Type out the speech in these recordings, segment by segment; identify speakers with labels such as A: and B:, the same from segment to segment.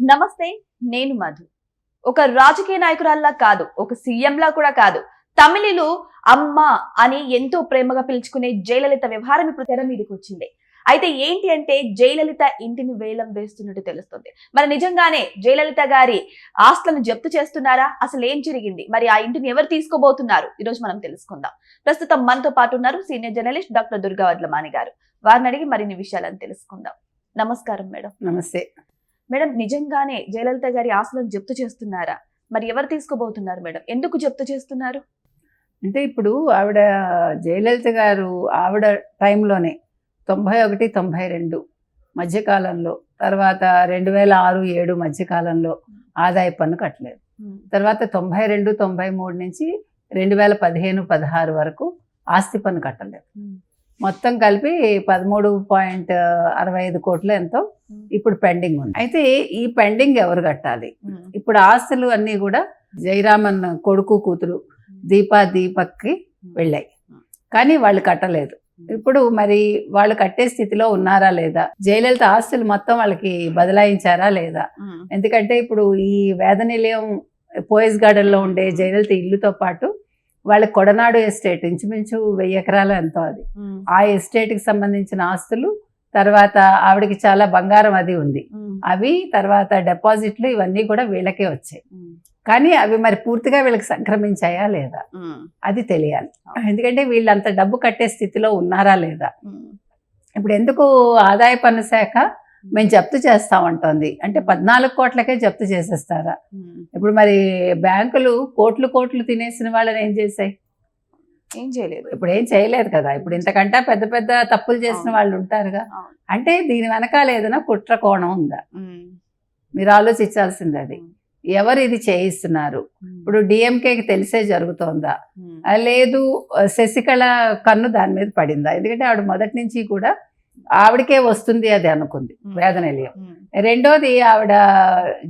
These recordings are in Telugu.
A: నమస్తే, నేను మధు. ఒక రాజకీయ నాయకురాల్లా కాదు, ఒక సీఎంలా కూడా కాదు, తమిళులు అమ్మ అని ఎంతో ప్రేమగా పిలుచుకునే జయలలిత వ్యవహారం ఇప్పుడు తెర మీదకి వచ్చింది. అయితే ఏంటి అంటే జయలలిత ఇంటిని వేలం వేస్తున్నట్టు తెలుస్తుంది. మరి నిజంగానే జయలలిత గారి ఆస్తులను జప్తు చేస్తున్నారా? అసలు ఏం జరిగింది? మరి ఆ ఇంటిని ఎవరు తీసుకోబోతున్నారు? ఈరోజు మనం తెలుసుకుందాం. ప్రస్తుతం మనతో పాటు ఉన్నారు senior journalist doctor Durga Vadlamani గారు. వారిని అడిగి మరిన్ని విషయాలను తెలుసుకుందాం. నమస్కారం మేడం.
B: నమస్తే
A: మేడం, నిజంగానే జయలలిత గారి ఆస్తులను జప్తు చేస్తున్నారా? మరి ఎవరు తీసుకోబోతున్నారు మేడం? ఎందుకు జప్తు చేస్తున్నారు?
B: అంటే ఇప్పుడు ఆవిడ జయలలిత గారు ఆవిడ టైంలోనే 91, 92 మధ్యకాలంలో, తర్వాత 2006-7 మధ్యకాలంలో ఆదాయ పన్ను కట్టలేదు. తర్వాత 92, 93 నుంచి 2015-16 వరకు ఆస్తి పన్ను కట్టలేదు. మొత్తం కలిపి 13.65 కోట్లు ఎంతో ఇప్పుడు పెండింగ్ ఉంది. అయితే ఈ పెండింగ్ ఎవరు కట్టాలి? ఇప్పుడు ఆస్తులు అన్నీ కూడా జయరామన్ కొడుకు కూతురు దీపక్కి వెళ్ళాయి, కానీ వాళ్ళు కట్టలేదు. ఇప్పుడు మరి వాళ్ళు కట్టే స్థితిలో ఉన్నారా లేదా? జయలలిత ఆస్తులు మొత్తం వాళ్ళకి బదలాయించారా లేదా? ఎందుకంటే ఇప్పుడు ఈ వేద నిలయం పోయస్ గార్డెన్ లో ఉండే జయలలిత ఇల్లుతో పాటు వాళ్ళ కొడనాడు ఎస్టేట్ ఇంచుమించు 1000 ఎకరాలు ఎంతో, అది ఆ ఎస్టేట్ కి సంబంధించిన ఆస్తులు, తర్వాత ఆవిడకి చాలా బంగారం అది ఉంది, అవి తర్వాత డిపాజిట్లు ఇవన్నీ కూడా వీళ్ళకే వచ్చాయి. కానీ అవి మరి పూర్తిగా వీళ్ళకి సంక్రమించాయా లేదా అది తెలియాలి. ఎందుకంటే వీళ్ళు అంత డబ్బు కట్టే స్థితిలో ఉన్నారా లేదా? ఇప్పుడు ఎందుకు ఆదాయ పన్ను శాఖ మేము జప్తు చేస్తామంటోంది అంటే 14 కోట్లకే జప్తు చేసేస్తారా? ఇప్పుడు మరి బ్యాంకులు కోట్లు తినేసిన వాళ్ళని ఏం చేశాయి?
A: ఏం చేయలేదు.
B: ఇప్పుడు ఏం చేయలేదు కదా. ఇప్పుడు ఇంతకంటే పెద్ద పెద్ద తప్పులు చేసిన వాళ్ళు ఉంటారుగా. అంటే దీని వెనకాల ఏదైనా కుట్ర కోణం ఉందా? మీరు ఆలోచించాల్సింది అది. ఎవరు ఇది చేయిస్తున్నారు? ఇప్పుడు డిఎంకేకి తెలిసే జరుగుతోందా, లేదు శశికళ కన్ను దాని మీద పడిందా? ఎందుకంటే ఆవిడ మొదటి నుంచి కూడా ఆవిడకే వస్తుంది అది అనుకుంది వేద నిలయం. రెండోది, ఆవిడ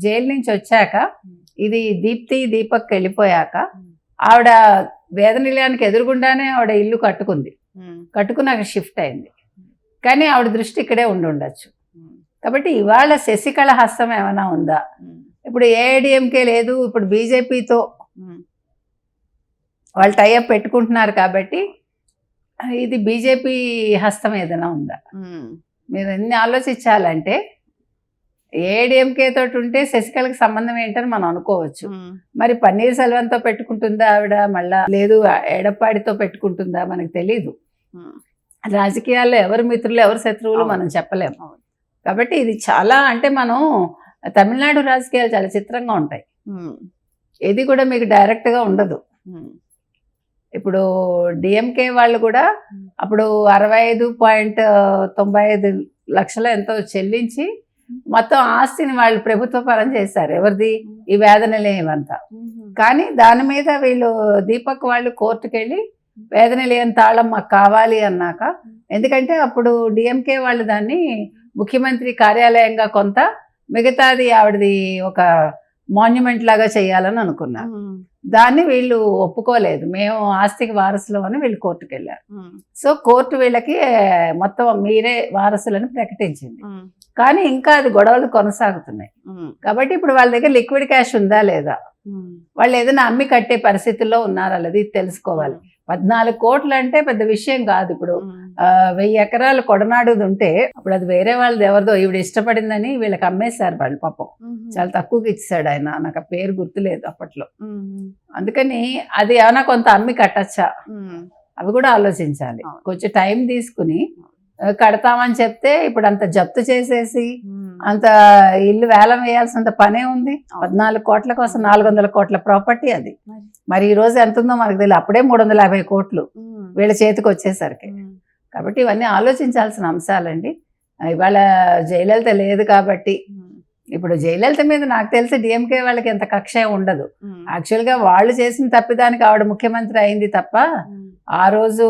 B: జైలు నుంచి వచ్చాక ఇది దీపక్ వెళ్ళిపోయాక ఆవిడ వేద నిలయానికి ఎదురుగుండానే ఆవిడ ఇల్లు కట్టుకున్నాక షిఫ్ట్ అయింది. కానీ ఆవిడ దృష్టి ఇక్కడే ఉండొచ్చు. కాబట్టి ఇవాళ శశికళ హస్తం ఏమైనా ఉందా? ఇప్పుడు ఏఐడిఎంకే లేదు, ఇప్పుడు బీజేపీతో వాళ్ళు టైఅప్ పెట్టుకుంటున్నారు కాబట్టి ఇది బీజేపీ హస్తం ఏదైనా ఉందా? మీరు ఎన్ని ఆలోచించాలంటే ఏఐడిఎంకే తోటి ఉంటే శశికళకి సంబంధం ఏంటని మనం అనుకోవచ్చు. మరి పన్నీర్ సెల్వంతో పెట్టుకుంటుందా ఆవిడ, మళ్ళా లేదు ఎడప్పాడితో పెట్టుకుంటుందా మనకు తెలీదు. రాజకీయాల్లో ఎవరు మిత్రులు ఎవరు శత్రువులు మనం చెప్పలేము. కాబట్టి ఇది చాలా, అంటే మనం తమిళనాడు రాజకీయాలు చాలా చిత్రంగా ఉంటాయి. ఇది కూడా మీకు డైరెక్ట్గా ఉండదు. ఇప్పుడు డిఎంకే వాళ్ళు కూడా అప్పుడు 65.95 లక్షలు ఎంతో చెల్లించి మొత్తం ఆస్తిని వాళ్ళు ప్రభుత్వ పరం చేశారు. ఎవరిది? ఈ వేద నిలయం అంతా. కానీ దాని మీద వీళ్ళు దీపక్ వాళ్ళు కోర్టుకు వెళ్ళి వేద నిలయం తాళం మాకు కావాలి అన్నాక, ఎందుకంటే అప్పుడు డిఎంకే వాళ్ళు దాన్ని ముఖ్యమంత్రి కార్యాలయంగా కొంత, మిగతాది ఆవిడది ఒక మాన్యుమెంట్ లాగా చేయాలని అనుకున్నారు. దాన్ని వీళ్ళు ఒప్పుకోలేదు. మేము ఆస్తికి వారసులు అని వీళ్ళు కోర్టుకు వెళ్ళారు. సో కోర్టు వీళ్ళకి మొత్తం మీరే వారసులని ప్రకటించింది. కానీ ఇంకా అది గొడవలు కొనసాగుతున్నాయి. కాబట్టి ఇప్పుడు వాళ్ళ దగ్గర లిక్విడ్ క్యాష్ ఉందా లేదా, వాళ్ళు ఏదైనా అమ్మి కట్టే పరిస్థితుల్లో ఉన్నారా లేదా ఇది తెలుసుకోవాలి. 14 కోట్లు అంటే పెద్ద విషయం కాదు. ఇప్పుడు 1000 ఎకరాలు కొడనాడుది ఉంటే అప్పుడు అది వేరే వాళ్ళది ఎవరిదో ఈవిడ ఇష్టపడిందని వీళ్ళకి అమ్మేశారు వాళ్ళు. పాపం చాలా తక్కువకి ఇచ్చాడు ఆయన, నాకు ఆ పేరు గుర్తులేదు అప్పట్లో. అందుకని అది ఏమైనా కొంత అమ్మి కట్టచ్చా అవి కూడా ఆలోచించాలి. కొంచెం టైం తీసుకుని కడతామని చెప్తే ఇప్పుడు అంత జప్తు చేసేసి అంత ఇల్లు వేలం వేయాల్సినంత పనే ఉంది. 14 కోట్ల కోసం 400 కోట్ల ప్రాపర్టీ అది. మరి ఈ రోజు ఎంత ఉందో మనకు తెలియదు. అప్పుడే 350 కోట్లు వీళ్ళ చేతికి వచ్చేసరికి. కాబట్టి ఇవన్నీ ఆలోచించాల్సిన అంశాలండి. ఇవాళ జయలలిత లేదు కాబట్టి, ఇప్పుడు జయలలిత మీద నాకు తెలిసి డిఎంకే వాళ్ళకి ఎంత కక్ష ఉండదు. యాక్చువల్గా వాళ్ళు చేసిన తప్పిదానికి ఆవిడ ముఖ్యమంత్రి అయింది తప్ప, ఆ రోజు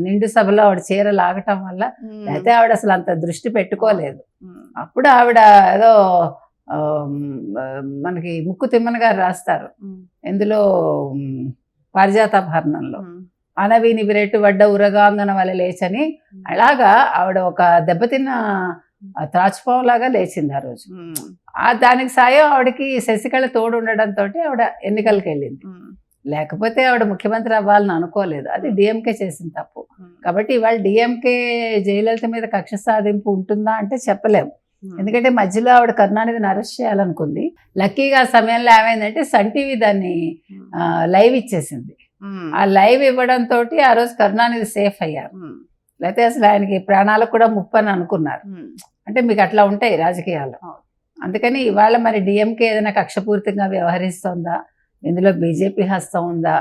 B: నిండు సభలో ఆవిడ చీర లాగటం వల్ల అయితే ఆవిడ అసలు అంత దృష్టి పెట్టుకోలేదు. అప్పుడు ఆవిడ ఏదో మనకి ముక్కు తిమ్మన గారు రాస్తారు ఎందులో, పారిజాతాభరణంలో, అనవిని విరెట్టు వడ్డ ఉరగాంగన వల్ల లేచని, అలాగా ఆవిడ ఒక దెబ్బతిన్న త్రాచుపావు లాగా లేచింది ఆ రోజు. దానికి సాయం ఆవిడకి శశికళ తోడు ఉండడంతో ఆవిడ ఎన్నికలకు వెళ్ళింది. లేకపోతే ఆవిడ ముఖ్యమంత్రి అవ్వాలని అనుకోలేదు. అది డిఎంకే చేసిన తప్పు. కాబట్టి ఇవాళ డిఎంకే జయలలిత మీద కక్ష సాధింపు ఉంటుందా అంటే చెప్పలేము. ఎందుకంటే మధ్యలో ఆవిడ కరుణానిధిని అరెస్ట్ చేయాలనుకుంది. లక్కీగా ఆ సమయంలో ఏమైందంటే సన్ టీవీ దాన్ని లైవ్ ఇచ్చేసింది. ఆ లైవ్ ఇవ్వడంతో ఆ రోజు కరుణానిధి సేఫ్ అయ్యారు. లేకపోతే అసలు ఆయనకి ప్రాణాలకు కూడా ముప్పు అని అనుకున్నారు. అంటే మీకు అట్లా ఉంటాయి రాజకీయాలు. అందుకని ఇవాళ మరి డిఎంకే ఏదైనా కక్షపూరితంగా వ్యవహరిస్తోందా, ఇందులో బీజేపీ హస్తం ఉందా,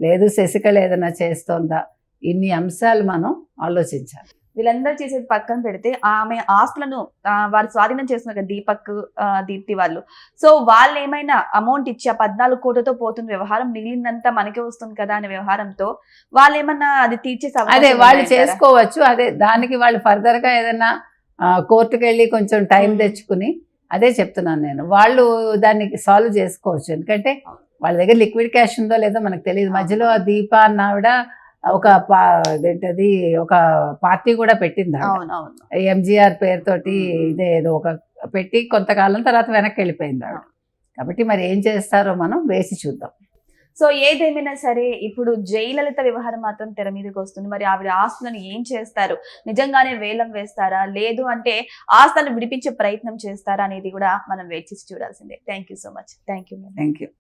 B: లేదు శశికళ ఏదైనా చేస్తోందా, ఇన్ని అంశాలు మనం ఆలోచించాలి.
A: వీళ్ళందరూ చేసేది పక్కన పెడితే ఆమె ఆస్తులను వారు స్వాధీనం చేస్తున్నారు కదా, దీపక్ దీప్తి వాళ్ళు. సో వాళ్ళు ఏమైనా అమౌంట్ ఇచ్చి 14 కోట్లతో పోతున్న వ్యవహారం మిగిలిందంతా మనకే వస్తుంది కదా అనే వ్యవహారంతో వాళ్ళు ఏమన్నా అది తీర్చేసే
B: అదే వాళ్ళు చేసుకోవచ్చు. అదే దానికి వాళ్ళు ఫర్దర్ గా ఏదైనా కోర్టుకు వెళ్ళి కొంచెం టైం తెచ్చుకుని, అదే చెప్తున్నాను నేను, వాళ్ళు దాన్ని సాల్వ్ చేసుకోవచ్చు. ఎందుకంటే వాళ్ళ దగ్గర లిక్విడ్ క్యాష్ ఉందో లేదో మనకు తెలియదు. మధ్యలో ఆ దీప అన్న ఆవిడ ఒక ఒక పార్టీ కూడా పెట్టింది ఎంజీఆర్ పేరుతోటి. ఇదే ఏదో ఒక పెట్టి కొంతకాలం తర్వాత వెనక్కి వెళ్ళిపోయింది ఆవిడ. కాబట్టి మరి ఏం చేస్తారో మనం వేసి చూద్దాం.
A: సో ఏదేమైనా సరే ఇప్పుడు జయలలిత వ్యవహారం మాత్రం తెర మీదకి వస్తుంది. మరి ఆవిడ ఆస్తులను ఏం చేస్తారు? నిజంగానే వేలం వేస్తారా, లేదు అంటే ఆస్తులను విడిపించే ప్రయత్నం చేస్తారా అనేది కూడా మనం వెయిట్ చేసి చూడాల్సిందే. Thank you so much. Thank you.